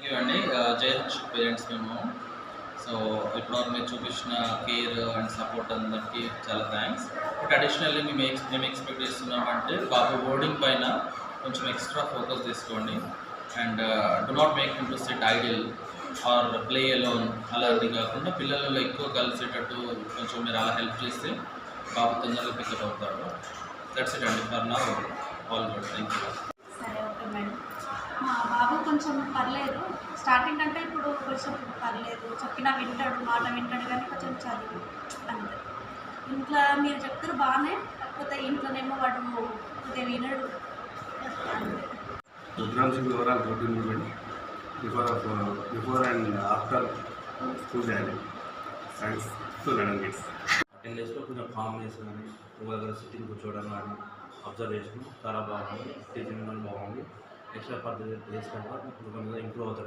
ఇవండి జయహర్ష పేరెంట్స్ మేము. సో ఇప్పటివరకు మీరు చూపించిన కేర్ అండ్ సపోర్ట్ అందరికీ చాలా థ్యాంక్స్. బట్ అడిషనల్లీ మేము ఎక్స్పెక్ట్ చేస్తున్నామంటే బాబు బోర్డింగ్ పైన కొంచెం ఎక్స్ట్రా ఫోకస్ తీసుకోండి. And do not make him to sit idle or play alone అలాంటివి కాకుండా పిల్లలలో ఎక్కువ కలిసేటట్టు కొంచెం మీరు అలా హెల్ప్ చేస్తే బాబు తొందరగా పికప్ అవుతాడు. దట్స్ ఇట్ అండి. For now all good. Thank you. సరే, ఓకే మేడం. మా బాబు కొంచెం పర్లేదు. స్టార్టింగ్ అంటే ఇప్పుడు కొంచెం పర్లేదు, చెప్పినా వింటాడు, మాట వింటాడు, కానీ కొంచెం చదువు అంతే. ఇంట్లో మీరు చెప్తారు బాగానే, కాకపోతే ఇంట్లోనేమో వాడు కొద్దిగా వినడు అంతే. Programs overall routine movement before and after school joining. Thanks to learning kids. అటెండెన్స్లో కొంచెం కాంబినేషన్ కానీ ఒక దగ్గర సిట్టింగ్ కూర్చోవడం కానీ అబ్జర్వేషన్ చాలా బాగుంది. టీచింగ్ కానీ బాగుంది. ఎక్స్ట్రా పర్సెంట్ చేసినా కూడా కొంచెం ఇంప్రూవ్ అవుతారు.